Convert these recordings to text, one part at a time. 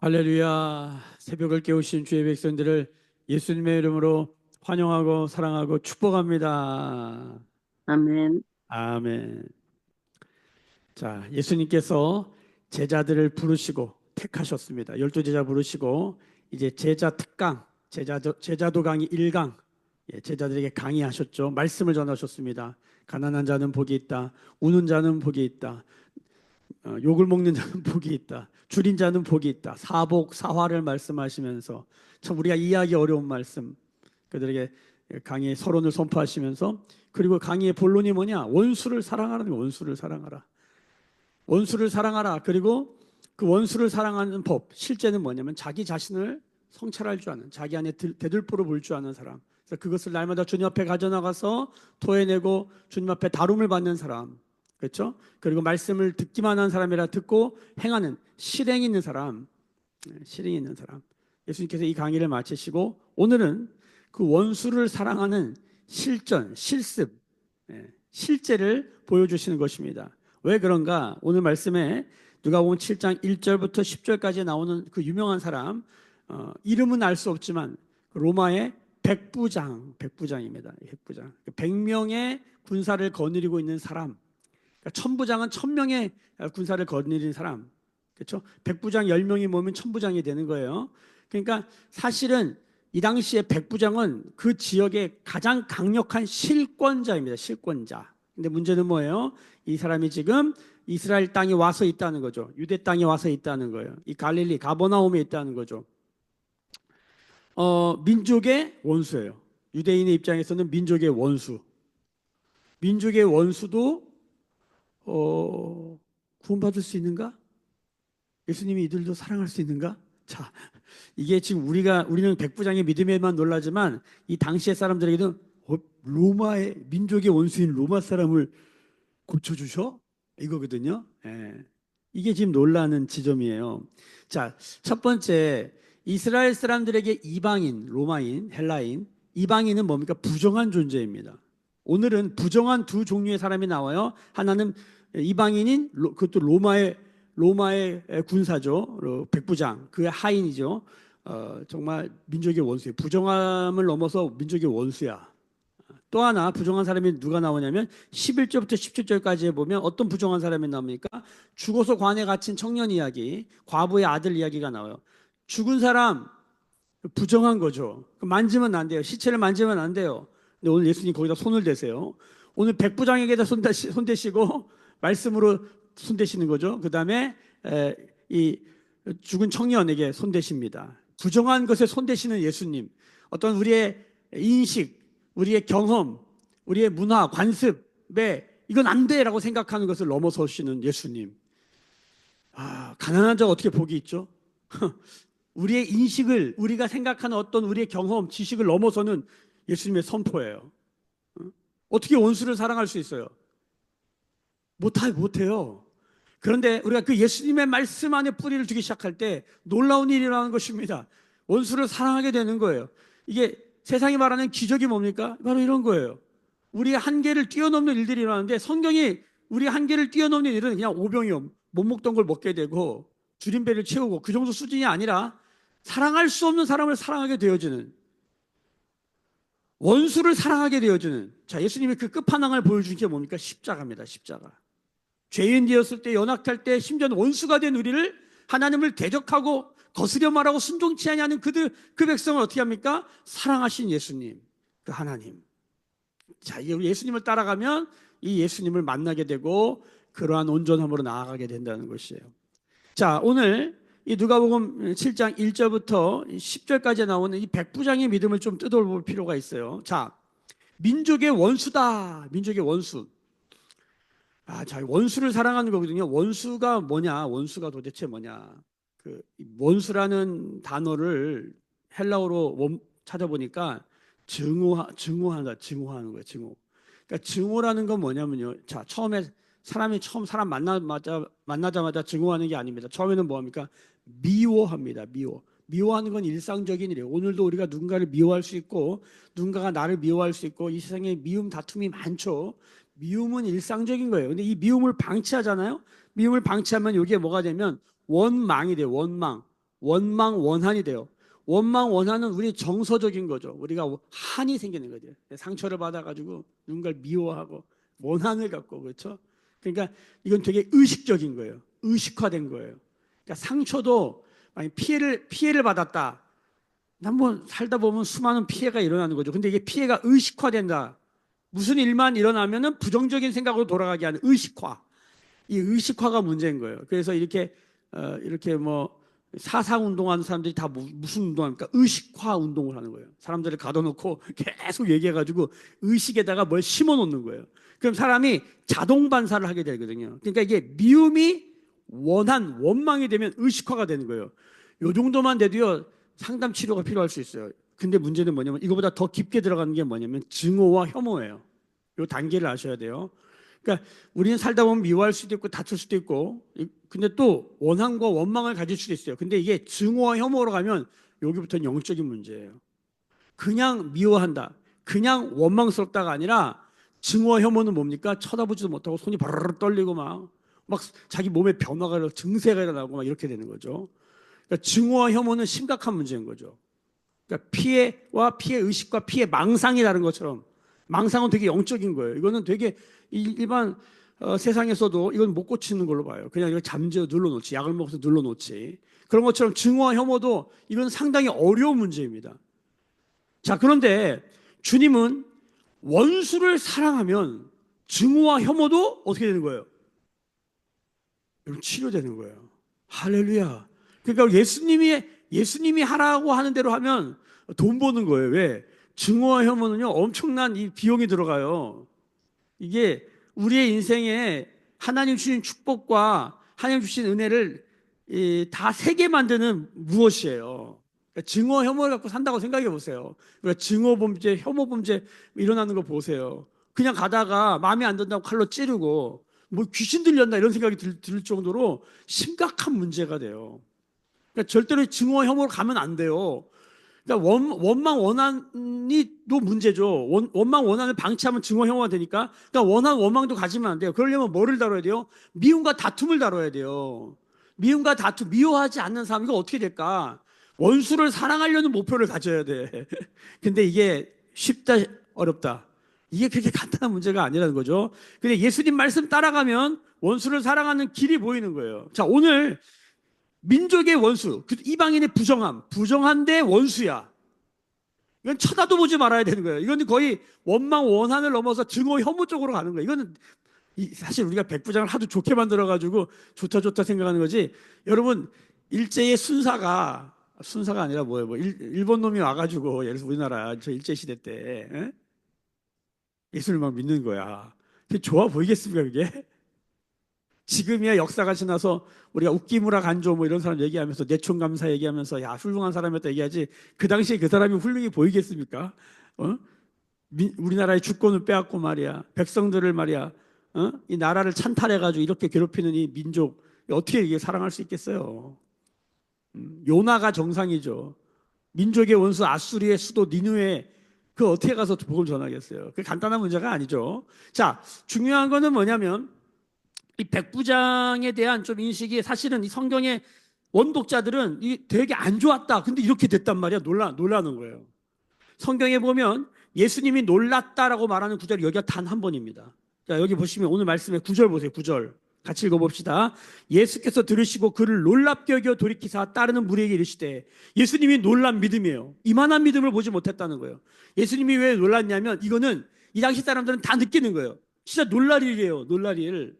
할렐루야. 새벽을 깨우신 주의 백성들을 예수님의 이름으로 환영하고 사랑하고 축복합니다. 아멘. 아멘. 자, 예수님께서 제자들을 부르시고 택하셨습니다. 12제자 부르시고 이제 제자 특강, 제자도 강의 1강, 제자들에게 강의하셨죠. 말씀을 전하셨습니다. 가난한 자는 복이 있다. 우는 자는 복이 있다. 욕을 먹는 자는 복이 있다. 줄인 자는 복이 있다. 사복, 사화를 말씀하시면서 참 우리가 이해하기 어려운 말씀 그들에게 강의의 서론을 선포하시면서 그리고 강의의 본론이 뭐냐? 원수를 사랑하라는 거예요. 원수를 사랑하라. 원수를 사랑하라. 그리고 그 원수를 사랑하는 법 실제는 뭐냐면 자기 자신을 성찰할 줄 아는 자기 안에 대들보로 볼 줄 아는 사람. 그래서 그것을 날마다 주님 앞에 가져나가서 토해내고 주님 앞에 다룸을 받는 사람. 그렇죠? 그리고 말씀을 듣기만 한 사람이라 듣고 행하는 실행 있는 사람. 실행 있는 사람. 예수님께서 이 강의를 마치시고 오늘은 그 원수를 사랑하는 실전, 실습, 실제를 보여주시는 것입니다. 왜 그런가? 오늘 말씀에 누가복음 7장 1절부터 10절까지 나오는 그 유명한 사람, 이름은 알 수 없지만 로마의 백부장입니다. 백부장. 100명의 군사를 거느리고 있는 사람. 그러니까 천부장은 1000명의 군사를 거느리는 사람. 그렇죠? 백부장 10명이 모이면 천부장이 되는 거예요. 그러니까 사실은 이 당시에 백부장은 그 지역의 가장 강력한 실권자입니다. 실권자. 근데 문제는 뭐예요? 이 사람이 지금 이스라엘 땅에 와서 있다는 거죠. 유대 땅에 와서 있다는 거예요. 이 갈릴리 가버나움에 있다는 거죠. 민족의 원수예요. 유대인의 입장에서는 민족의 원수. 민족의 원수도 구원받을 수 있는가? 예수님이 이들도 사랑할 수 있는가? 자, 이게 지금 우리는 백부장의 믿음에만 놀라지만 이 당시의 사람들에게는 로마의 민족의 원수인 로마 사람을 고쳐주셔? 이거거든요. 이게 지금 놀라는 지점이에요. 자, 첫 번째 이스라엘 사람들에게 이방인, 로마인, 헬라인, 이방인은 뭡니까? 부정한 존재입니다. 오늘은 부정한 두 종류의 사람이 나와요. 하나는 이방인인 그것도 로마의 군사죠. 백부장, 그의 하인이죠. 정말 민족의 원수예요. 부정함을 넘어서 민족의 원수야. 또 하나 부정한 사람이 누가 나오냐면 11절부터 17절까지 보면 어떤 부정한 사람이 나옵니까? 죽어서 관에 갇힌 청년 이야기, 과부의 아들 이야기가 나와요. 죽은 사람 부정한 거죠. 만지면 안 돼요. 시체를 만지면 안 돼요. 근데 오늘 예수님 거기다 손을 대세요. 오늘 백부장에게다 손 대시고 말씀으로 손 대시는 거죠. 그 다음에 이 죽은 청년에게 손 대십니다. 부정한 것에 손 대시는 예수님. 어떤 우리의 인식, 우리의 경험, 우리의 문화, 관습에 이건 안 돼라고 생각하는 것을 넘어서시는 예수님. 가난한 자가 어떻게 복이 있죠? 우리의 인식을, 우리가 생각하는 어떤 우리의 경험, 지식을 넘어서는 예수님의 선포예요. 어떻게 원수를 사랑할 수 있어요? 못해요. 그런데 우리가 그 예수님의 말씀 안에 뿌리를 두기 시작할 때 놀라운 일이 일어나는 것입니다. 원수를 사랑하게 되는 거예요. 이게 세상이 말하는 기적이 뭡니까? 바로 이런 거예요. 우리의 한계를 뛰어넘는 일들이 일어나는데 성경이 우리의 한계를 뛰어넘는 일은 그냥 오병이엄, 못 먹던 걸 먹게 되고 줄임배를 채우고 그 정도 수준이 아니라 사랑할 수 없는 사람을 사랑하게 되어지는, 원수를 사랑하게 되어지는, 자, 예수님이 그 끝판왕을 보여준 게 뭡니까? 십자가입니다. 십자가. 죄인 되었을 때, 연약할 때, 심지어는 원수가 된 우리를 하나님을 대적하고 거스려 말하고 순종치 아니하는 그 백성을 어떻게 합니까? 사랑하신 예수님, 그 하나님. 자, 예수님을 따라가면 이 예수님을 만나게 되고 그러한 온전함으로 나아가게 된다는 것이에요. 자, 오늘 이 누가복음 7장 1절부터 10절까지 나오는 이 백부장의 믿음을 좀 뜯어볼 필요가 있어요. 자, 민족의 원수다. 민족의 원수. 자, 원수를 사랑하는 거거든요. 원수가 뭐냐? 원수가 도대체 뭐냐? 그 원수라는 단어를 헬라어로 찾아보니까 증오하는 거예요. 증오. 그러니까 증오라는 건 뭐냐면요. 자, 사람이 사람 만나자마자 증오하는 게 아닙니다. 처음에는 뭐합니까? 미워합니다. 미워하는 건 일상적인 일이에요. 오늘도 우리가 누군가를 미워할 수 있고 누군가가 나를 미워할 수 있고 이 세상에 미움 다툼이 많죠. 미움은 일상적인 거예요. 근데 이 미움을 방치하잖아요. 미움을 방치하면 이게 뭐가 되면 원망이 돼요. 원망. 원망 원한이 돼요. 원망 원한은 우리 정서적인 거죠. 우리가 한이 생기는 거죠. 상처를 받아가지고 누군가를 미워하고 원한을 갖고 그렇죠. 그러니까 이건 되게 의식적인 거예요. 의식화된 거예요. 그러니까 상처도 만약 피해를 받았다. 한번 살다 보면 수많은 피해가 일어나는 거죠. 근데 이게 피해가 의식화된다. 무슨 일만 일어나면은 부정적인 생각으로 돌아가게 하는 의식화. 이 의식화가 문제인 거예요. 그래서 이렇게 뭐 사상 운동하는 사람들이 다 무슨 운동합니까? 의식화 운동을 하는 거예요. 사람들을 가둬놓고 계속 얘기해가지고 의식에다가 뭘 심어놓는 거예요. 그럼 사람이 자동 반사를 하게 되거든요. 그러니까 이게 미움이 원망이 되면 의식화가 되는 거예요. 요 정도만 돼도요 상담 치료가 필요할 수 있어요. 근데 문제는 뭐냐면 이거보다 더 깊게 들어가는 게 뭐냐면 증오와 혐오예요. 요 단계를 아셔야 돼요. 그러니까 우리는 살다 보면 미워할 수도 있고 다툴 수도 있고 근데 또 원한과 원망을 가질 수도 있어요. 근데 이게 증오와 혐오로 가면 여기부터는 영적인 문제예요. 그냥 미워한다. 그냥 원망스럽다가 아니라 증오와 혐오는 뭡니까? 쳐다보지도 못하고 손이 바르르 떨리고 막 자기 몸에 변화가 일어나고 증세가 일어나고 막 이렇게 되는 거죠. 그러니까 증오와 혐오는 심각한 문제인 거죠. 그러니까 피해와 피해 의식과 피해 망상이 다른 것처럼 망상은 되게 영적인 거예요. 이거는 되게 일반 세상에서도 이건 못 고치는 걸로 봐요. 그냥 이거 잠재워 눌러놓지, 약을 먹어서 눌러놓지. 그런 것처럼 증오와 혐오도 이건 상당히 어려운 문제입니다. 자, 그런데 주님은 원수를 사랑하면 증오와 혐오도 어떻게 되는 거예요? 여러분 치료되는 거예요. 할렐루야. 그러니까 예수님이 하라고 하는 대로 하면 돈 버는 거예요. 왜? 증오와 혐오는요 엄청난 이 비용이 들어가요. 이게 우리의 인생에 하나님 주신 축복과 하나님 주신 은혜를 다 세게 만드는 무엇이에요? 그러니까 증오 혐오를 갖고 산다고 생각해 보세요. 그러니까 증오 범죄, 혐오 범죄 일어나는 거 보세요. 그냥 가다가 마음에 안 든다고 칼로 찌르고 뭐 귀신 들렸나 이런 생각이 들 정도로 심각한 문제가 돼요. 그러니까 절대로 증오와 혐오로 가면 안 돼요. 그러니까 원망 원한이 또 문제죠. 원망 원한을 방치하면 증오 혐오가 되니까. 그러니까 원망도 가지면 안 돼요. 그러려면 뭐를 다뤄야 돼요? 미움과 다툼을 다뤄야 돼요. 미움과 다툼, 미워하지 않는 사람 이거 어떻게 될까? 원수를 사랑하려는 목표를 가져야 돼. 근데 이게 쉽다, 어렵다. 이게 그렇게 간단한 문제가 아니라는 거죠. 근데 예수님 말씀 따라가면 원수를 사랑하는 길이 보이는 거예요. 자, 오늘 민족의 원수, 이방인의 부정한데 원수야. 이건 쳐다도 보지 말아야 되는 거예요. 이건 거의 원망, 원한을 넘어서 증오, 혐오 쪽으로 가는 거예요. 이거는 사실 우리가 백부장을 하도 좋게 만들어가지고 좋다 생각하는 거지. 여러분, 일제의 순사가 아니라 뭐예요? 일본 놈이 와가지고 예를 들어서 우리나라 저 일제시대 때 예수를 막 믿는 거야. 그게 좋아 보이겠습니까, 그게? 지금이야 역사가 지나서 우리가 웃기무라 간조 뭐 이런 사람 얘기하면서 내촌감사 얘기하면서 야 훌륭한 사람이었다 얘기하지 그 당시에 그 사람이 훌륭히 보이겠습니까? 우리나라의 주권을 빼앗고 말이야 백성들을 말이야 이 나라를 찬탈해가지고 이렇게 괴롭히는 이 민족 어떻게 이게 사랑할 수 있겠어요? 요나가 정상이죠. 민족의 원수 아수리의 수도 니누에 그 어떻게 가서 복음 전하겠어요? 그 간단한 문제가 아니죠. 자, 중요한 거는 뭐냐면 이 백부장에 대한 좀 인식이 사실은 이 성경의 원독자들은 이 되게 안 좋았다. 근데 이렇게 됐단 말이야. 놀라는 거예요. 성경에 보면 예수님이 놀랐다라고 말하는 구절이 여기가 단 한 번입니다. 자, 여기 보시면 오늘 말씀의 9절 보세요. 9절. 같이 읽어봅시다. 예수께서 들으시고 그를 놀랍게 여겨 돌이키사 따르는 무리에게 이르시되 예수님이 놀란 믿음이에요. 이만한 믿음을 보지 못했다는 거예요. 예수님이 왜 놀랐냐면 이거는 이 당시 사람들은 다 느끼는 거예요. 진짜 놀랄 일이에요. 놀랄 일.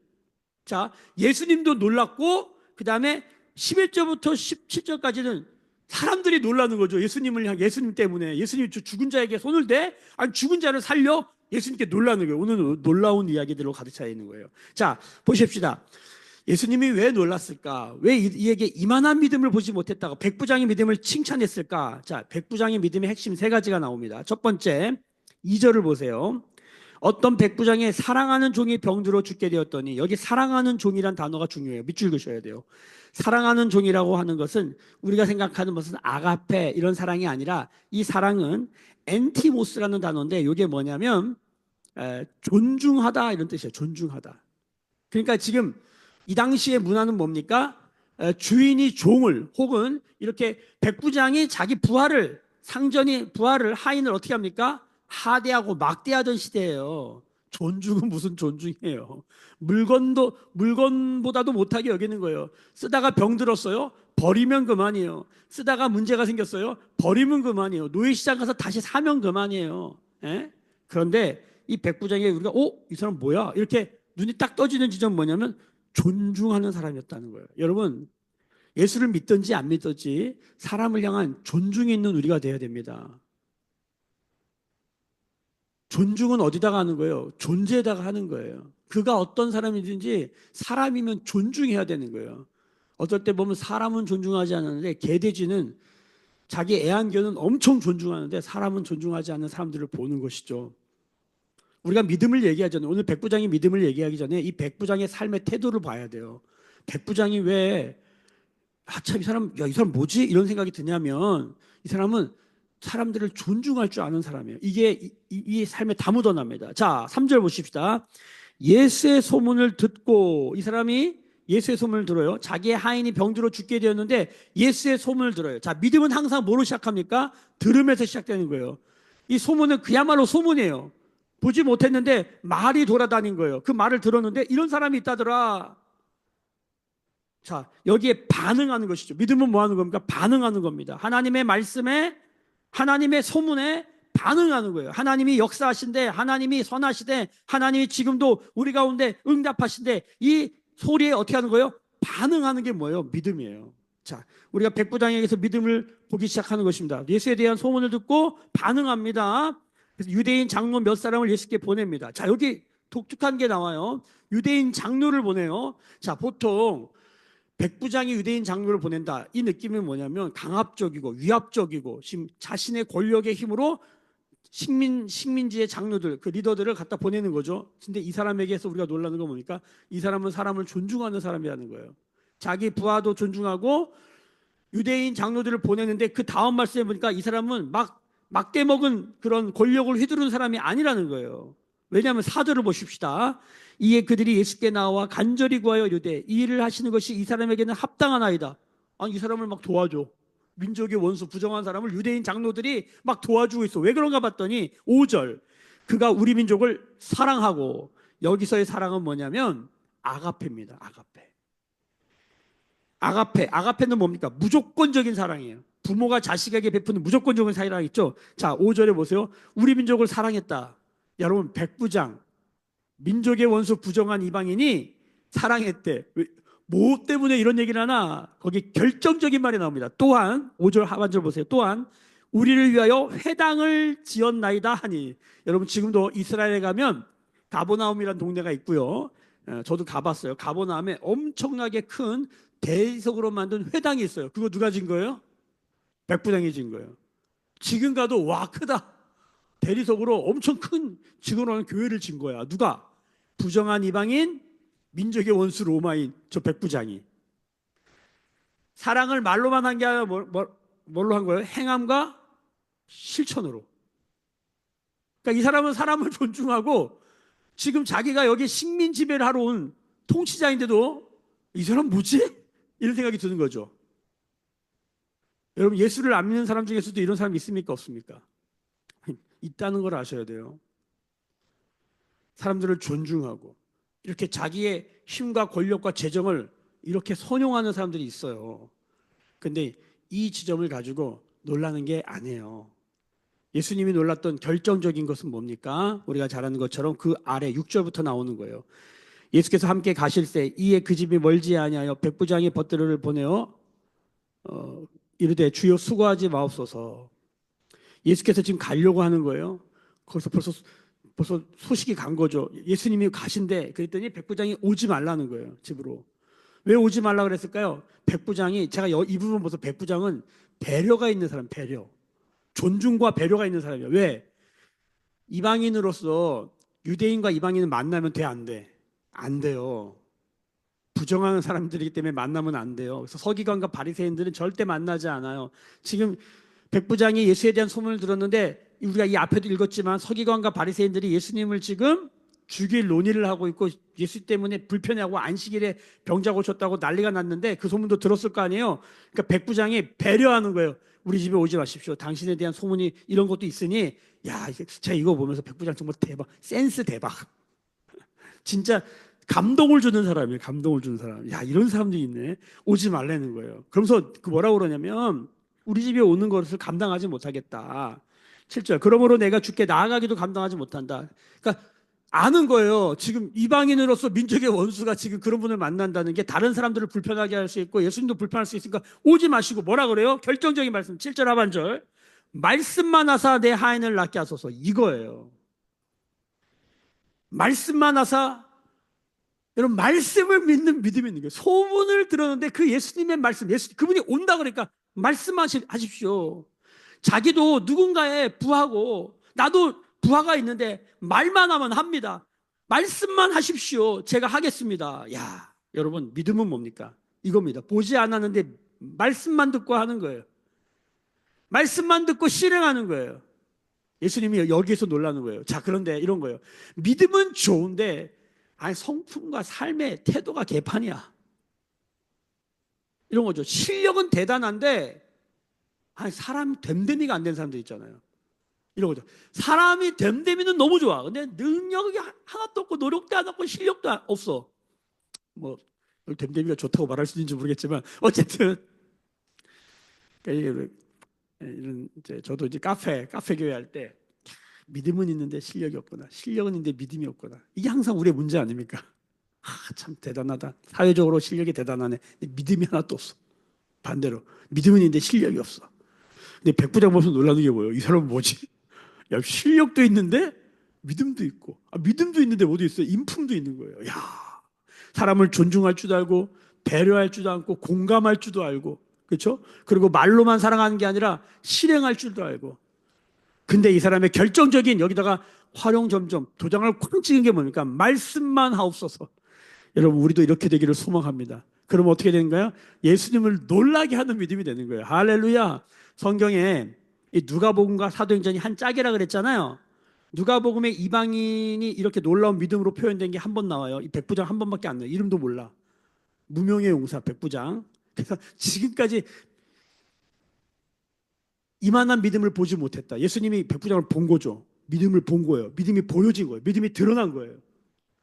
자, 예수님도 놀랐고 그 다음에 11절부터 17절까지는 사람들이 놀라는 거죠. 예수님 때문에 예수님이 죽은 자에게 손을 대? 아니 죽은 자를 살려? 예수님께 놀라는 거예요. 오늘 놀라운 이야기들로 가득 차 있는 거예요. 자, 보십시다. 예수님이 왜 놀랐을까? 왜 이에게 이만한 믿음을 보지 못했다가 백부장의 믿음을 칭찬했을까? 자, 백부장의 믿음의 핵심 세 가지가 나옵니다. 첫 번째, 2절을 보세요. 어떤 백부장의 사랑하는 종이 병들어 죽게 되었더니 여기 사랑하는 종이란 단어가 중요해요. 밑줄 그셔야 돼요. 사랑하는 종이라고 하는 것은 우리가 생각하는 무슨 아가페 이런 사랑이 아니라 이 사랑은 엔티모스라는 단어인데 이게 뭐냐면 존중하다 이런 뜻이에요. 존중하다. 그러니까 지금 이 당시의 문화는 뭡니까? 주인이 종을 혹은 이렇게 백부장이 자기 부하를 상전이 부하를 하인을 어떻게 합니까? 하대하고 막대하던 시대예요. 존중은 무슨 존중이에요. 물건보다도 못하게 여기는 거예요. 쓰다가 병들었어요. 버리면 그만이에요. 쓰다가 문제가 생겼어요. 버리면 그만이에요. 노예시장 가서 다시 사면 그만이에요. 예? 그런데 이 백부장이 우리가 이 사람 뭐야? 이렇게 눈이 딱 떠지는 지점 뭐냐면 존중하는 사람이었다는 거예요. 여러분, 예수를 믿든지 안 믿든지 사람을 향한 존중이 있는 우리가 돼야 됩니다. 존중은 어디다가 하는 거예요? 존재에다가 하는 거예요. 그가 어떤 사람이든지 사람이면 존중해야 되는 거예요. 어떨 때 보면 사람은 존중하지 않는데 개돼지는 자기 애완견은 엄청 존중하는데 사람은 존중하지 않는 사람들을 보는 것이죠. 우리가 믿음을 얘기하잖아요. 오늘 백부장이 믿음을 얘기하기 전에 이 백부장의 삶의 태도를 봐야 돼요. 백부장이 왜 참 이 사람 뭐지? 이런 생각이 드냐면 이 사람은 사람들을 존중할 줄 아는 사람이에요. 이게 이 삶에 다 묻어납니다. 자, 3절 보십시다. 예수의 소문을 듣고 이 사람이 예수의 소문을 들어요. 자기의 하인이 병들어 죽게 되었는데 예수의 소문을 들어요. 자, 믿음은 항상 뭐로 시작합니까? 들으면서 시작되는 거예요. 이 소문은 그야말로 소문이에요. 보지 못했는데 말이 돌아다닌 거예요. 그 말을 들었는데 이런 사람이 있다더라. 자, 여기에 반응하는 것이죠. 믿음은 뭐 하는 겁니까? 반응하는 겁니다. 하나님의 말씀에, 하나님의 소문에 반응하는 거예요. 하나님이 역사하신데, 하나님이 선하시되, 하나님이 지금도 우리 가운데 응답하신데, 이 소리에 어떻게 하는 거예요? 반응하는 게 뭐예요? 믿음이에요. 자, 우리가 백부장에게서 믿음을 보기 시작하는 것입니다. 예수에 대한 소문을 듣고 반응합니다. 그래서 유대인 장로 몇 사람을 예수께 보냅니다. 자, 여기 독특한 게 나와요. 유대인 장로를 보내요. 자, 보통 백부장이 유대인 장로를 보낸다. 이 느낌은 뭐냐면 강압적이고 위압적이고 지금 자신의 권력의 힘으로 식민지의 장로들, 그 리더들을 갖다 보내는 거죠. 근데 이 사람에게서 우리가 놀라는 건 뭡니까? 이 사람은 사람을 존중하는 사람이라는 거예요. 자기 부하도 존중하고 유대인 장로들을 보내는데 그 다음 말씀에 보니까 이 사람은 막대 먹은 그런 권력을 휘두르는 사람이 아니라는 거예요. 왜냐하면 4절을 보십시다. 이에 그들이 예수께 나와 간절히 구하여 이르되 이 일을 하시는 것이 이 사람에게는 합당하나이다. 아니, 이 사람을 막 도와줘. 민족의 원수 부정한 사람을 유대인 장로들이 막 도와주고 있어. 왜 그런가 봤더니 5절 그가 우리 민족을 사랑하고, 여기서의 사랑은 뭐냐면 아가페입니다. 아가페는 뭡니까? 무조건적인 사랑이에요. 부모가 자식에게 베푸는 무조건적인 사랑 있죠. 자, 5절에 보세요. 우리 민족을 사랑했다. 여러분, 백부장, 민족의 원수 부정한 이방인이 사랑했대. 뭐 때문에 이런 얘기를 하나? 거기 결정적인 말이 나옵니다. 또한 5절 하반절 보세요. 또한 우리를 위하여 회당을 지었나이다 하니. 여러분, 지금도 이스라엘에 가면 가버나움이라는 동네가 있고요. 저도 가봤어요. 가버나움에 엄청나게 큰 대리석으로 만든 회당이 있어요. 그거 누가 진 거예요? 백부장이 진 거예요. 지금 가도 와, 크다. 대리석으로 엄청 큰 지금으로는 교회를 진 거야. 누가? 부정한 이방인, 민족의 원수 로마인 저 백부장이. 사랑을 말로만 한 게 아니라 뭘로 한 거예요? 행함과 실천으로. 그러니까 이 사람은 사람을 존중하고 지금 자기가 여기 식민 지배를 하러 온 통치자인데도 이 사람 뭐지? 이런 생각이 드는 거죠. 여러분, 예수를 안 믿는 사람 중에서도 이런 사람이 있습니까? 없습니까? 있다는 걸 아셔야 돼요. 사람들을 존중하고 이렇게 자기의 힘과 권력과 재정을 이렇게 선용하는 사람들이 있어요. 근데 이 지점을 가지고 놀라는 게 아니에요. 예수님이 놀랐던 결정적인 것은 뭡니까? 우리가 잘 아는 것처럼 그 아래 6절부터 나오는 거예요. 예수께서 함께 가실 때 이에 그 집이 멀지 아니하여 백부장이 벗들을 보내어 이르되 주여 수고하지 마옵소서. 예수께서 지금 가려고 하는 거예요. 거기서 벌써 소식이 간 거죠. 예수님이 가신대. 그랬더니 백부장이 오지 말라는 거예요. 집으로. 왜 오지 말라 그랬을까요? 백부장이, 제가 이 부분 보면서 백부장은 배려가 있는 사람, 배려. 존중과 배려가 있는 사람이에요. 왜? 이방인으로서 유대인과 이방인은 만나면 돼, 안 돼? 안 돼요. 부정하는 사람들이기 때문에 만나면 안 돼요. 그래서 서기관과 바리새인들은 절대 만나지 않아요. 지금 백부장이 예수에 대한 소문을 들었는데 우리가 이 앞에도 읽었지만 서기관과 바리새인들이 예수님을 지금 죽일 논의를 하고 있고 예수 때문에 불편해하고 안식일에 병자 고쳤다고 난리가 났는데 그 소문도 들었을 거 아니에요. 그러니까 백부장이 배려하는 거예요. 우리 집에 오지 마십시오. 당신에 대한 소문이 이런 것도 있으니 야, 제가 이거 보면서 백부장 정말 대박. 센스 대박. 진짜 감동을 주는 사람이에요. 감동을 주는 사람. 야, 이런 사람들이 있네. 오지 말라는 거예요. 그러면서 그 뭐라고 그러냐면 우리 집에 오는 것을 감당하지 못하겠다. 7절. 그러므로 내가 주께 나아가기도 감당하지 못한다. 그러니까 아는 거예요. 지금 이방인으로서 민족의 원수가 지금 그런 분을 만난다는 게 다른 사람들을 불편하게 할 수 있고 예수님도 불편할 수 있으니까 오지 마시고 뭐라 그래요? 결정적인 말씀 7절 하반절. 말씀만 하사 내 하인을 낫게 하소서. 이거예요. 말씀만 하사 여러분 말씀을 믿는 믿음이 있는 거예요. 소문을 들었는데 그 예수님의 말씀, 그분이 온다 그러니까 말씀하십시오. 자기도 누군가의 부하고 나도 부하가 있는데 말만 하면 합니다. 말씀만 하십시오. 제가 하겠습니다. 야, 여러분 믿음은 뭡니까? 이겁니다. 보지 않았는데 말씀만 듣고 하는 거예요. 말씀만 듣고 실행하는 거예요. 예수님이 여기에서 놀라는 거예요. 자, 그런데 이런 거예요. 믿음은 좋은데 아니 성품과 삶의 태도가 개판이야. 이런 거죠. 실력은 대단한데 아니 사람 됨됨이가 안 된 사람들 있잖아요. 이런 거죠. 사람이 됨됨이는 너무 좋아. 근데 능력이 하나도 없고 노력도 안 없고 실력도 없어. 뭐 됨됨이가 좋다고 말할 수 있는지 모르겠지만 어쨌든 그러니까 이런 이제 저도 이제 카페 교회 할 때 믿음은 있는데 실력이 없구나. 실력은 있는데 믿음이 없구나. 이게 항상 우리의 문제 아닙니까? 참 대단하다. 사회적으로 실력이 대단하네. 믿음이 하나도 없어. 반대로 믿음은 있는데 실력이 없어. 근데 백부장 보면서 놀라는 게 뭐예요? 이 사람은 뭐지? 야, 실력도 있는데 믿음도 있고, 믿음도 있는데 어디 있어요? 인품도 있는 거예요. 야, 사람을 존중할 줄도 알고 배려할 줄도 알고 공감할 줄도 알고, 그렇죠? 그리고 말로만 사랑하는 게 아니라 실행할 줄도 알고. 근데 이 사람의 결정적인 여기다가 활용점점 도장을 쾅 찍은 게 뭡니까? 말씀만 하옵소서. 여러분 우리도 이렇게 되기를 소망합니다. 그럼 어떻게 되는가요? 예수님을 놀라게 하는 믿음이 되는 거예요. 할렐루야. 성경에 이 누가복음과 사도행전이 한 짝이라 그랬잖아요. 누가복음에 이방인이 이렇게 놀라운 믿음으로 표현된 게 한 번 나와요. 이 백부장 한 번밖에 안 나와요. 이름도 몰라. 무명의 용사 백부장. 그래서 지금까지 이만한 믿음을 보지 못했다. 예수님이 백부장을 본 거죠. 믿음을 본 거예요. 믿음이 보여진 거예요. 믿음이 드러난 거예요.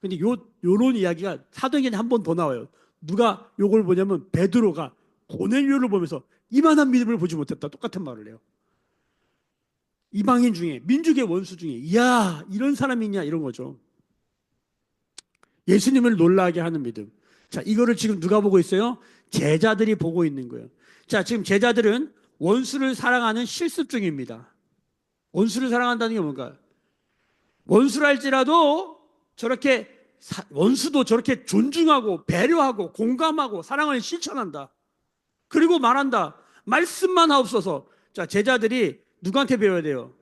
근데 요런 이야기가 사도행전에 한 번 더 나와요. 누가 요걸 보냐면 베드로가 고넬료를 보면서 이만한 믿음을 보지 못했다. 똑같은 말을 해요. 이방인 중에 민족의 원수 중에 이야 이런 사람이 있냐 이런 거죠. 예수님을 놀라게 하는 믿음. 자, 이거를 지금 누가 보고 있어요? 제자들이 보고 있는 거예요. 자, 지금 제자들은 원수를 사랑하는 실습 중입니다. 원수를 사랑한다는 게 뭔가? 원수랄지라도 저렇게 원수도 저렇게 존중하고 배려하고 공감하고 사랑을 실천한다. 그리고 말한다. 말씀만 하옵소서. 자, 제자들이 누구한테 배워야 돼요?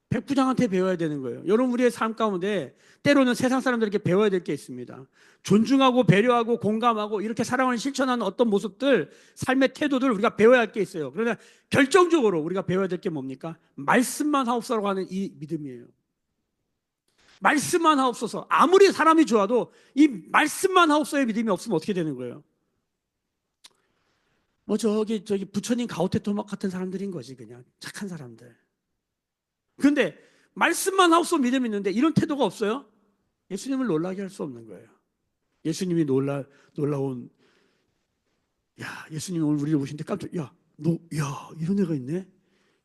백부장한테 배워야 되는 거예요. 여러분 우리의 삶 가운데 때로는 세상 사람들에게 배워야 될 게 있습니다. 존중하고 배려하고 공감하고 이렇게 사랑을 실천하는 어떤 모습들, 삶의 태도들 우리가 배워야 할 게 있어요. 그러나 결정적으로 우리가 배워야 될 게 뭡니까? 말씀만 하옵소서라고 하는 이 믿음이에요. 말씀만 하옵소서. 아무리 사람이 좋아도 이 말씀만 하옵소서의 믿음이 없으면 어떻게 되는 거예요? 뭐 저기 부처님 가오테 토막 같은 사람들인 거지 그냥 착한 사람들. 그런데 말씀만 하옵소서 믿음이 있는데 이런 태도가 없어요? 예수님을 놀라게 할 수 없는 거예요. 예수님이 놀라운 예수님이 오늘 우리를 보시는데 깜짝 이런 애가 있네.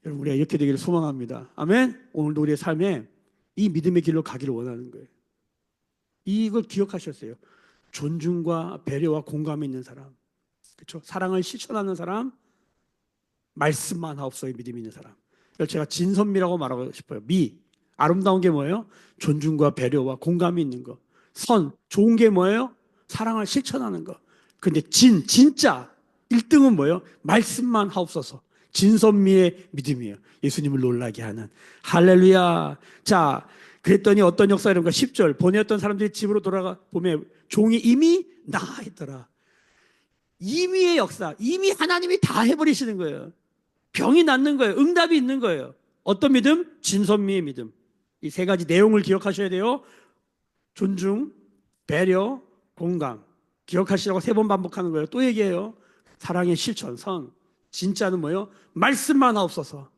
여러분 우리가 이렇게 되기를 소망합니다. 아멘. 오늘도 우리의 삶에 이 믿음의 길로 가기를 원하는 거예요. 이걸 기억하셨어요. 존중과 배려와 공감이 있는 사람, 그렇죠? 사랑을 실천하는 사람, 말씀만 하옵소서의 믿음이 있는 사람. 제가 진선미라고 말하고 싶어요. 아름다운 게 뭐예요? 존중과 배려와 공감이 있는 거. 좋은 게 뭐예요? 사랑을 실천하는 거. 근데 진짜 1등은 뭐예요? 말씀만 하옵소서. 진선미의 믿음이에요. 예수님을 놀라게 하는. 할렐루야. 자, 그랬더니 어떤 역사 이런가? 10절 보내었던 사람들이 집으로 돌아가 보면 종이 이미 나가 있더라. 임의의 역사. 이미 하나님이 다 해버리시는 거예요. 병이 낫는 거예요. 응답이 있는 거예요. 어떤 믿음? 진선미의 믿음. 이 세 가지 내용을 기억하셔야 돼요. 존중, 배려, 공감. 기억하시라고 3번 반복하는 거예요. 또 얘기해요. 사랑의 실천선. 진짜는 뭐예요? 말씀만 하옵소서.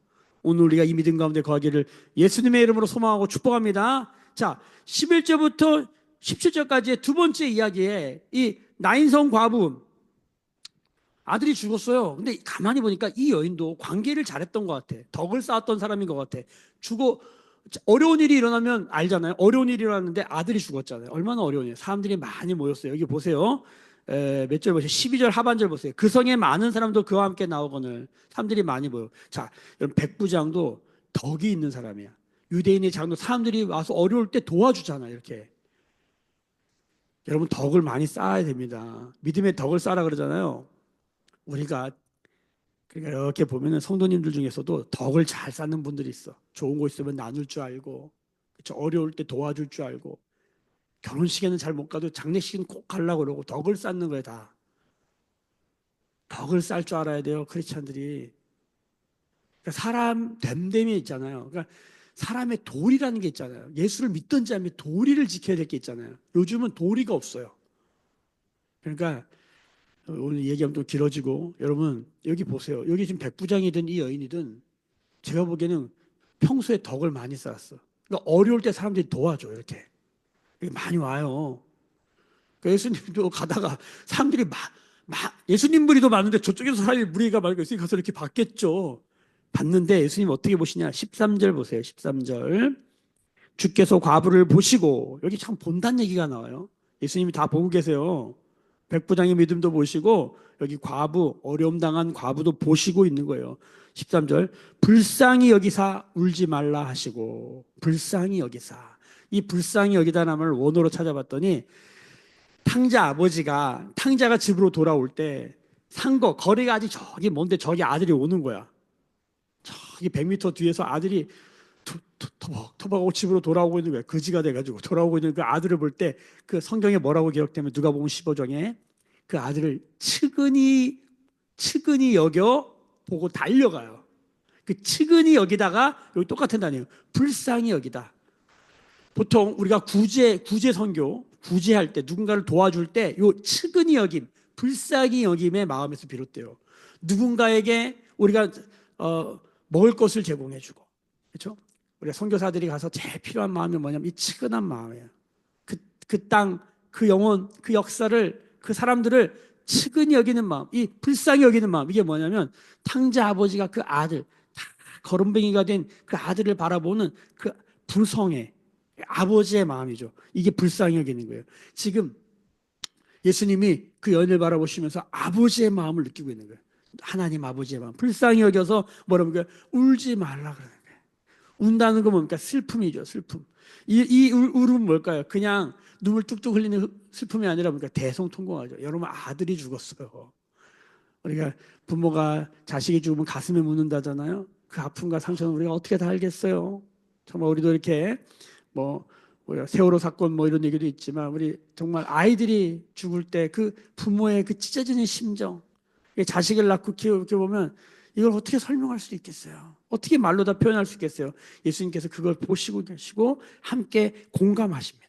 오늘 우리가 이 믿음 가운데 거하기를 예수님의 이름으로 소망하고 축복합니다. 자, 11절부터 17절까지의 두 번째 이야기에 이 나인성 과부 아들이 죽었어요. 근데 가만히 보니까 이 여인도 관계를 잘했던 것 같아. 덕을 쌓았던 사람인 것 같아. 어려운 일이 일어나면 알잖아요. 어려운 일이 일어났는데 아들이 죽었잖아요. 얼마나 어려운 일. 사람들이 많이 모였어요. 여기 보세요. 몇 절 보세요. 12절 하반절 보세요. 그 성에 많은 사람도 그와 함께 나오거늘. 사람들이 많이 모여. 자, 여러분 백부장도 덕이 있는 사람이야. 유대인의 장도 사람들이 와서 어려울 때 도와주잖아요. 이렇게. 여러분 덕을 많이 쌓아야 됩니다. 믿음의 덕을 쌓아라 그러잖아요. 우리가 그러니까 이렇게 보면은 성도님들 중에서도 덕을 잘 쌓는 분들이 있어. 좋은 거 있으면 나눌 줄 알고, 그쵸? 어려울 때 도와줄 줄 알고, 결혼식에는 잘 못 가도 장례식은 꼭 가려고 그러고 덕을 쌓는 거예요 다. 덕을 쌓을 줄 알아야 돼요 크리스찬들이. 그러니까 사람 됨됨이 있잖아요. 그러니까 사람의 도리라는 게 있잖아요. 예수를 믿든지 아니면 도리를 지켜야 될 게 있잖아요. 요즘은 도리가 없어요. 그러니까 오늘 얘기하면 좀 길어지고 여러분 여기 보세요. 여기 지금 백부장이든 이 여인이든 제가 보기에는 평소에 덕을 많이 쌓았어. 그러니까 어려울 때 사람들이 도와줘 이렇게 많이 와요. 그러니까 예수님도 가다가 사람들이 예수님들이도 많은데 저쪽에서 사람이 무리가 많으니까 예수님 가서 이렇게 받겠죠. 받는데 예수님 어떻게 보시냐? 13절 보세요. 13절 주께서 과부를 보시고 여기 참 본다는 얘기가 나와요. 예수님이 다 보고 계세요. 백부장의 믿음도 보시고 여기 과부 어려움 당한 과부도 보시고 있는 거예요. 13절 불쌍히 여기사 울지 말라 하시고 불쌍히 여기사 이 불쌍히 여기다라는 원어로 찾아봤더니 탕자가 집으로 돌아올 때 산거 거리가 아직 저기 먼데 저기 아들이 오는 거야. 저기 100m 뒤에서 아들이 토박토박하고 집으로 돌아오고 있는 거야. 거지가 돼가지고 돌아오고 있는 그 아들을 볼 때 그 성경에 뭐라고 기록되면 누가복음 15장에 그 아들을 측은히 여겨 보고 달려가요. 그 측은히 여기다가 여기 똑같은 단어예요. 불쌍히 여기다. 보통 우리가 구제 선교 구제할 때 누군가를 도와줄 때 요 측은히 여김, 불쌍히 여김의 마음에서 비롯돼요. 누군가에게 우리가 먹을 것을 제공해주고, 그렇죠? 우리가 선교사들이 가서 제일 필요한 마음이 뭐냐면 이 측은한 마음이에요. 그 땅, 그 영혼, 그 역사를, 그 사람들을 측은히 여기는 마음, 이 불쌍히 여기는 마음, 이게 뭐냐면 탕자 아버지가 그 아들, 다 거름뱅이가 된 그 아들을 바라보는 그 불성의 아버지의 마음이죠. 이게 불쌍히 여기는 거예요. 지금 예수님이 그 여인을 바라보시면서 아버지의 마음을 느끼고 있는 거예요. 하나님 아버지의 마음, 불쌍히 여겨서 뭐라고 그러니까 울지 말라 그러는 거예요. 운다는 거 뭡니까? 슬픔이죠, 슬픔. 이 울음은 뭘까요? 그냥 눈물 뚝뚝 흘리는 슬픔이 아니라 뭡니까? 대성통곡하죠. 여러분 아들이 죽었어요. 우리가 부모가 자식이 죽으면 가슴에 묻는다잖아요. 그 아픔과 상처는 우리가 어떻게 다 알겠어요? 정말 우리도 이렇게 뭐 세월호 사건 뭐 이런 얘기도 있지만 우리 정말 아이들이 죽을 때 그 부모의 그 찢어지는 심정, 자식을 낳고 키워보면 이걸 어떻게 설명할 수 있겠어요? 어떻게 말로 다 표현할 수 있겠어요? 예수님께서 그걸 보시고 계시고 함께 공감하십니다.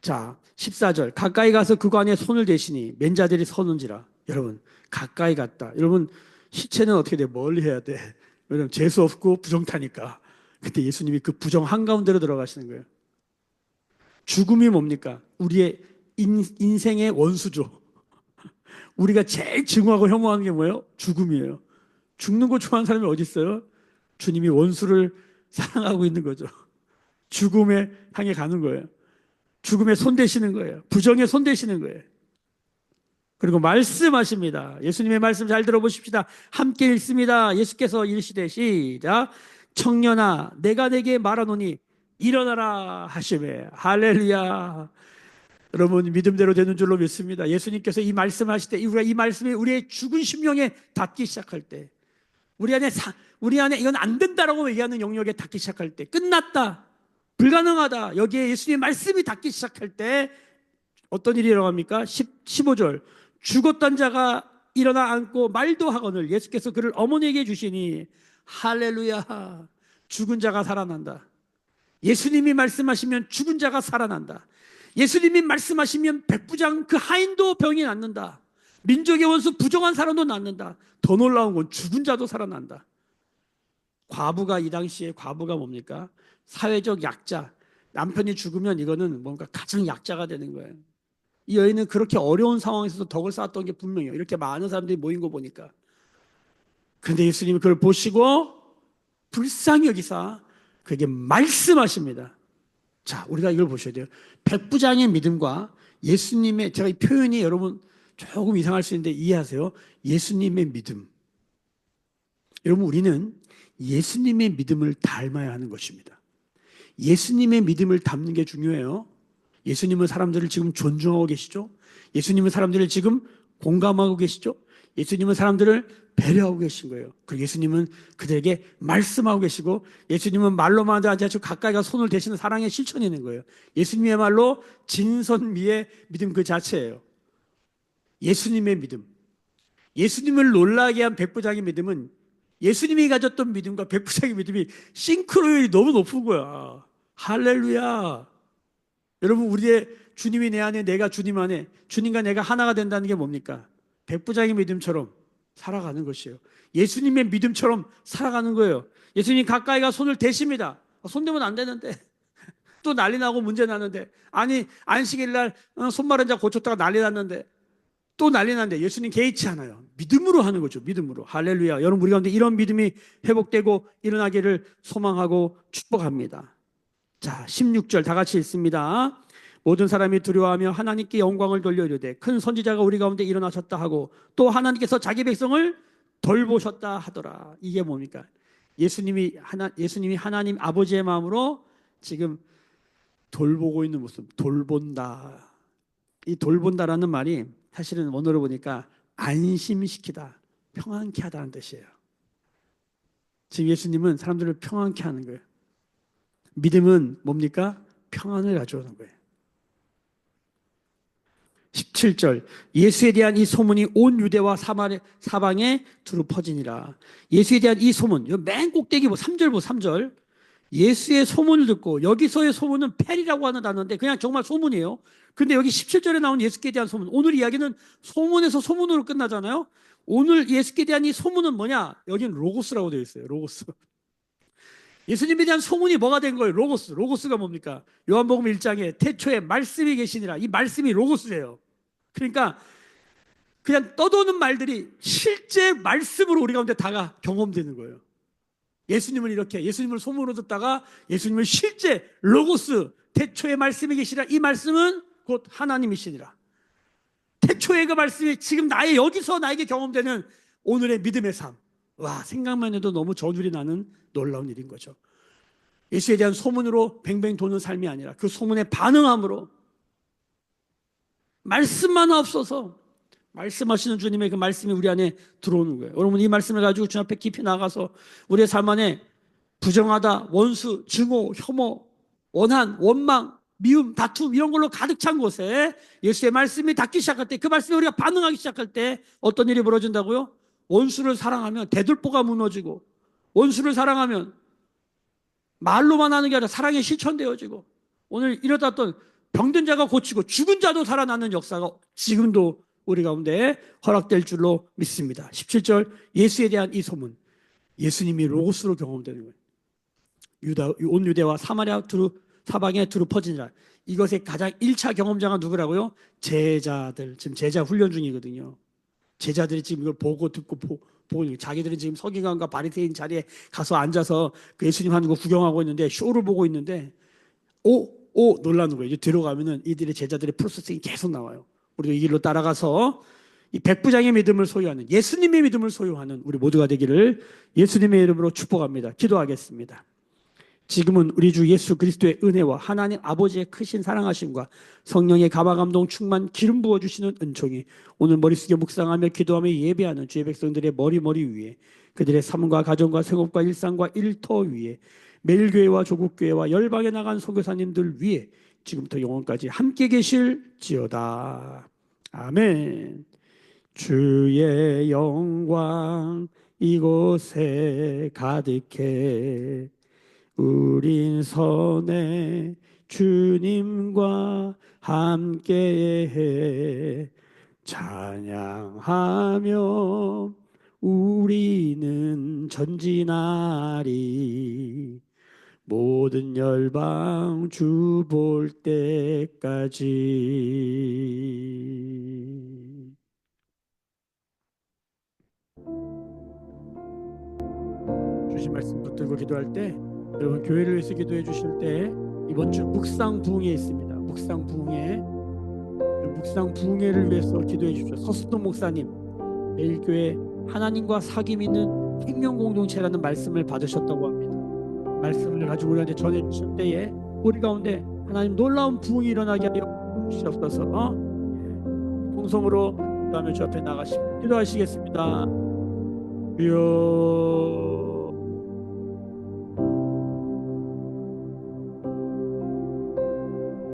자, 14절 가까이 가서 그관에 손을 대시니 맨자들이 서는지라. 여러분 가까이 갔다. 여러분 시체는 어떻게 돼? 멀리 해야 돼. 왜냐면 재수 없고 부정타니까. 근데 예수님이 그 부정 한가운데로 들어가시는 거예요. 죽음이 뭡니까? 우리의 인생의 원수죠. 우리가 제일 증오하고 혐오하는 게 뭐예요? 죽음이에요. 죽는 거 좋아하는 사람이 어디 있어요? 주님이 원수를 사랑하고 있는 거죠. 죽음에 향해 가는 거예요. 죽음에 손대시는 거예요. 부정에 손대시는 거예요. 그리고 말씀하십니다. 예수님의 말씀 잘 들어보십시다. 함께 읽습니다. 예수께서 이르시되 시작. 청년아 내가 내게 말하노니 일어나라 하시매. 할렐루야. 여러분 믿음대로 되는 줄로 믿습니다. 예수님께서 이 말씀하실 때 우리가 이 말씀이 우리의 죽은 심령에 닿기 시작할 때 우리 안에 이건 안 된다라고 얘기하는 영역에 닿기 시작할 때 끝났다. 불가능하다. 여기에 예수님의 말씀이 닿기 시작할 때 어떤 일이 일어납니까? 15절 죽었던 자가 일어나 앉고 말도 하거늘 예수께서 그를 어머니에게 주시니 할렐루야. 죽은 자가 살아난다. 예수님이 말씀하시면 죽은 자가 살아난다. 예수님이 말씀하시면 백부장 그 하인도 병이 낫는다. 민족의 원수 부정한 사람도 낫는다. 더 놀라운 건 죽은 자도 살아난다. 과부가, 이 당시에 과부가 뭡니까? 사회적 약자. 남편이 죽으면 이거는 뭔가 가장 약자가 되는 거예요. 이 여인은 그렇게 어려운 상황에서도 덕을 쌓았던 게 분명해요. 이렇게 많은 사람들이 모인 거 보니까. 그런데 예수님이 그걸 보시고 불쌍히 여기사 그에게 말씀하십니다. 자, 우리가 이걸 보셔야 돼요. 백부장의 믿음과 예수님의, 제가 이 표현이 여러분 조금 이상할 수 있는데 이해하세요. 예수님의 믿음. 여러분, 우리는 예수님의 믿음을 닮아야 하는 것입니다. 예수님의 믿음을 닮는 게 중요해요. 예수님은 사람들을 지금 존중하고 계시죠? 예수님은 사람들을 지금 공감하고 계시죠? 예수님은 사람들을 배려하고 계신 거예요. 그리고 예수님은 그들에게 말씀하고 계시고, 예수님은 말로만 하지 않고 가까이 가 손을 대시는 사랑의 실천이 있는 거예요. 예수님이야말로 진선미의 믿음 그 자체예요. 예수님의 믿음. 예수님을 놀라게 한 백부장의 믿음은 예수님이 가졌던 믿음과 백부장의 믿음이 싱크로율이 너무 높은 거야. 할렐루야. 여러분, 우리의 주님이 내 안에, 내가 주님 안에, 주님과 내가 하나가 된다는 게 뭡니까? 백부장의 믿음처럼 살아가는 것이에요. 예수님의 믿음처럼 살아가는 거예요. 예수님이 가까이 가 손을 대십니다. 손 대면 안 되는데 또 난리 나고 문제 나는데, 아니 안식일 날 손마른 자 고쳤다가 난리 났는데 또 난리 났는데 예수님 개의치 않아요. 믿음으로 하는 거죠. 믿음으로. 할렐루야. 여러분, 우리 가운데 이런 믿음이 회복되고 일어나기를 소망하고 축복합니다. 자, 16절 다 같이 읽습니다. 모든 사람이 두려워하며 하나님께 영광을 돌려 이르되 큰 선지자가 우리 가운데 일어나셨다 하고 또 하나님께서 자기 백성을 돌보셨다 하더라. 이게 뭡니까? 예수님이 하나님 아버지의 마음으로 지금 돌보고 있는 모습. 돌본다. 이 돌본다라는 말이 사실은 원어로 보니까 안심시키다, 평안케 하다는 뜻이에요. 지금 예수님은 사람들을 평안케 하는 거예요. 믿음은 뭡니까? 평안을 가져오는 거예요. 17절, 예수에 대한 이 소문이 온 유대와 사방에 두루 퍼지니라. 예수에 대한 이 소문, 맨 꼭대기 3절 3절. 예수의 소문을 듣고, 여기서의 소문은 펠이라고 하는 단어인데 그냥 정말 소문이에요. 근데 여기 17절에 나온 예수께 대한 소문, 오늘 이야기는 소문에서 소문으로 끝나잖아요. 오늘 예수께 대한 이 소문은 뭐냐? 여기는 로고스라고 되어 있어요. 로고스. 예수님에 대한 소문이 뭐가 된 거예요? 로고스. 로고스가 뭡니까? 요한복음 1장에 태초에 말씀이 계시니라. 이 말씀이 로고스예요. 그러니까 그냥 떠도는 말들이 실제 말씀으로 우리 가운데 다가 경험되는 거예요. 예수님을 이렇게, 예수님을 소문으로 듣다가 예수님을 실제 로고스, 태초에 말씀이 계시라. 이 말씀은 곧 하나님이시니라. 태초에 그 말씀이 지금 나의 여기서 나에게 경험되는 오늘의 믿음의 삶. 와, 생각만 해도 너무 저주리 나는 놀라운 일인 거죠. 예수에 대한 소문으로 뱅뱅 도는 삶이 아니라 그 소문에 반응함으로, 말씀만 없어서 말씀하시는 주님의 그 말씀이 우리 안에 들어오는 거예요. 여러분, 이 말씀을 가지고 주님 앞에 깊이 나가서 우리의 삶 안에 부정하다, 원수, 증오, 혐오, 원한, 원망, 미움, 다툼 이런 걸로 가득 찬 곳에 예수의 말씀이 닿기 시작할 때, 그 말씀에 우리가 반응하기 시작할 때 어떤 일이 벌어진다고요? 원수를 사랑하면 대들보가 무너지고, 원수를 사랑하면 말로만 하는 게 아니라 사랑이 실천되어지고, 오늘 이러다 병든 자가 고치고 죽은 자도 살아나는 역사가 지금도 우리 가운데 허락될 줄로 믿습니다. 17절, 예수에 대한 이 소문, 예수님이 로고스로 경험되는 거예요. 온 유대와 사방에 두루 퍼지니라. 이것의 가장 1차 경험자가 누구라고요? 제자들. 지금 제자 훈련 중이거든요. 제자들이 지금 이걸 보고 듣고 보고, 자기들은 지금 서기관과 바리새인 자리에 가서 앉아서 그 예수님 하는 거 구경하고 있는데, 쇼를 보고 있는데 놀라는 거예요. 이제 들어가면은 이들의 제자들의 프로세싱이 계속 나와요. 우리도 이 길로 따라가서 이 백부장의 믿음을 소유하는, 예수님의 믿음을 소유하는 우리 모두가 되기를 예수님의 이름으로 축복합니다. 기도하겠습니다. 지금은 우리 주 예수 그리스도의 은혜와 하나님 아버지의 크신 사랑하심과 성령의 감화감동 충만 기름 부어주시는 은총이 오늘 머릿속에 묵상하며 기도하며 예배하는 주의 백성들의 머리 위에, 그들의 삶과 가정과 생업과 일상과 일터 위에, 매일교회와 조국교회와 열방에 나간 선교사님들 위에 지금부터 영원까지 함께 계실지어다. 아멘. 주의 영광 이곳에 가득해 우린 선해 주님과 함께 찬양하며 우리는 전진하리 모든 열방 주 볼 때까지. 주신 말씀 붙들고 기도할 때 여러분 교회를 위해서 기도해 주실 때 이번 주 묵상 부흥회 있습니다. 묵상 부흥회를 위해서 기도해 주십시오. 서수동 목사님 매일 교회 하나님과 사귐 있는 생명 공동체라는 말씀을 받으셨다고 합니다. 말씀을 가지고 우리한테 전해 주실 때에 우리 가운데 하나님 놀라운 부흥이 일어나게 하여 주시옵소서. 통성으로 기도하며 주 앞에 나가시고 기도하시겠습니다. 주여